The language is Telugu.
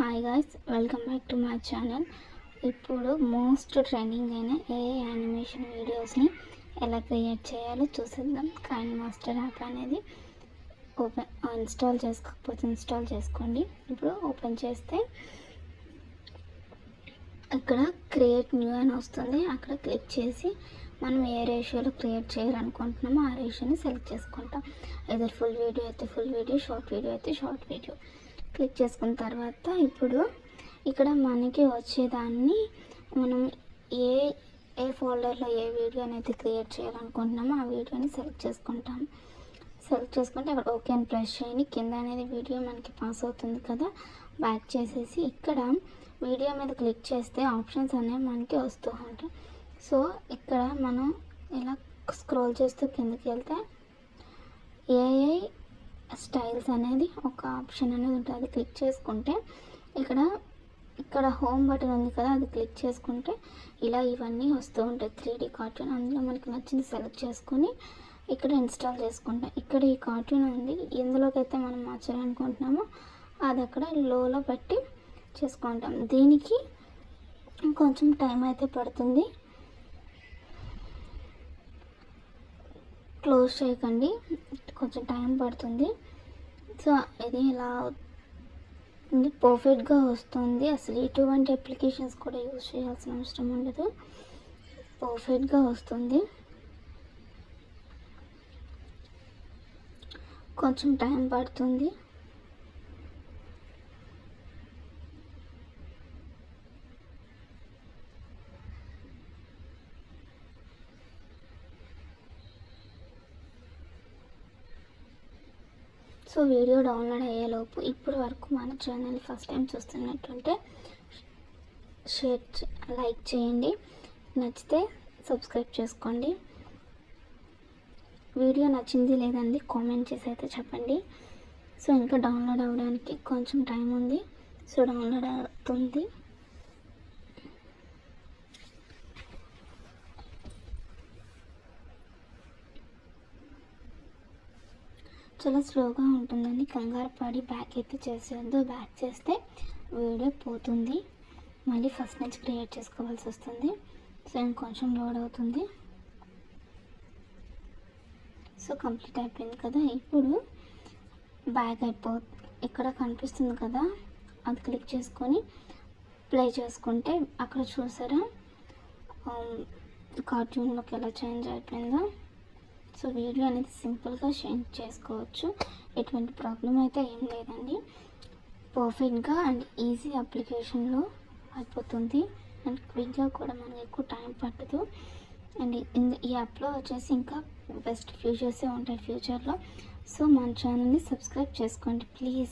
Hi guys, welcome back to my channel. ఇప్పుడు మోస్ట్ ట్రెండింగ్ అయిన ఏఐ యానిమేషన్ వీడియోస్ని ఎలా క్రియేట్ చేయాలో చూసేద్దాం. కైన్మాస్టర్ యాప్ అనేది ఇన్స్టాల్ చేసుకోకపోతే ఇన్స్టాల్ చేసుకోండి. ఇప్పుడు ఓపెన్ చేస్తే ఇక్కడ క్రియేట్ న్యూ అని వస్తుంది. అక్కడ క్లిక్ చేసి మనం ఏ రేషియోలో క్రియేట్ చేయాలనుకుంటున్నామో ఆ రేషియోని సెలెక్ట్ చేసుకుంటాం. ఏదో ఫుల్ వీడియో అయితే ఫుల్ వీడియో, షార్ట్ వీడియో అయితే షార్ట్ వీడియో క్లిక్ చేసుకున్న తర్వాత ఇప్పుడు ఇక్కడ మనకి వచ్చేదాన్ని మనం ఏ ఫోల్డర్లో ఏ వీడియోని అయితే క్రియేట్ చేయాలనుకుంటున్నామో ఆ వీడియోని సెలెక్ట్ చేసుకుంటాం. సెలెక్ట్ చేసుకుంటే అక్కడ ఓకే అని ప్రెస్ చేయండి. కింద అనేది వీడియో మనకి పాస్ అవుతుంది కదా, బ్యాక్ చేసేసి ఇక్కడ వీడియో మీద క్లిక్ చేస్తే ఆప్షన్స్ అనేవి మనకి వస్తూ ఉంటాయి. సో ఇక్కడ మనం ఇలా స్క్రోల్ చేస్తూ కిందకి వెళ్తే ఏఐ స్టైల్స్ అనేది ఒక ఆప్షన్ అనేది ఉంటుంది. అది క్లిక్ చేసుకుంటే ఇక్కడ హోమ్ బటన్ ఉంది కదా, అది క్లిక్ చేసుకుంటే ఇలా ఇవన్నీ వస్తూ ఉంటాయి. 3D కార్టూన్, అందులో మనకి నచ్చింది సెలెక్ట్ చేసుకొని ఇక్కడ ఇన్స్టాల్ చేసుకుంటాం. ఇక్కడ ఈ కార్టూన్ ఉంది, ఎందులోకి అయితే మనం మార్చాలనుకుంటున్నామో అది అక్కడ లోలో పెట్టి చేసుకుంటాం. దీనికి కొంచెం టైం అయితే పడుతుంది, క్లోజ్ చేయకండి, కొంచెం టైం పడుతుంది. సో ఇది ఇలా పర్ఫెక్ట్గా వస్తుంది. అసలు ఎటువంటి అప్లికేషన్స్ కూడా యూజ్ చేయాల్సిన అవసరం ఉండదు, పర్ఫెక్ట్గా వస్తుంది. కొంచెం టైం పడుతుంది. సో వీడియో డౌన్లోడ్ అయ్యేలోపు ఇప్పుడు వరకు మన ఛానల్ ఫస్ట్ టైం చూస్తున్నట్టుంటే లైక్ చేయండి, నచ్చితే సబ్స్క్రైబ్ చేసుకోండి. వీడియో నచ్చింది లేదండి కామెంట్ చేసి అయితే చెప్పండి. సో ఇంకా డౌన్లోడ్ అవ్వడానికి కొంచెం టైం ఉంది. సో డౌన్లోడ్ అవుతుంది. చాలా స్లోగా ఉంటుందని కంగారు పడి బ్యాక్ అయితే చేసేయద్దు. బ్యాక్ చేస్తే వీడియో పోతుంది, మళ్ళీ ఫస్ట్ నుంచి క్రియేట్ చేసుకోవాల్సి వస్తుంది. సో ఇంకొంచెం లోడ్ అవుతుంది. సో కంప్లీట్ అయిపోయింది కదా. ఇప్పుడు బ్యాక్ ఇక్కడ కనిపిస్తుంది కదా, అది క్లిక్ చేసుకొని ప్లే చేసుకుంటే అక్కడ చూసారా కార్టూన్లోకి ఎలా చేంజ్ అయిపోయిందో. సో వీడియో అనేది సింపుల్గా చేంజ్ చేసుకోవచ్చు, ఎటువంటి ప్రాబ్లం అయితే ఏం లేదండి. పర్ఫెక్ట్గా అండ్ ఈజీ అప్లికేషన్లో అయిపోతుంది అండ్ క్విక్గా కూడా మనకి ఎక్కువ టైం పట్టదు. అండ్ ఈ యాప్లో వచ్చేసి ఇంకా బెస్ట్ ఫీచర్సే ఉంటాయి ఫ్యూచర్లో. సో మన ఛానల్ని సబ్స్క్రైబ్ చేసుకోండి ప్లీజ్.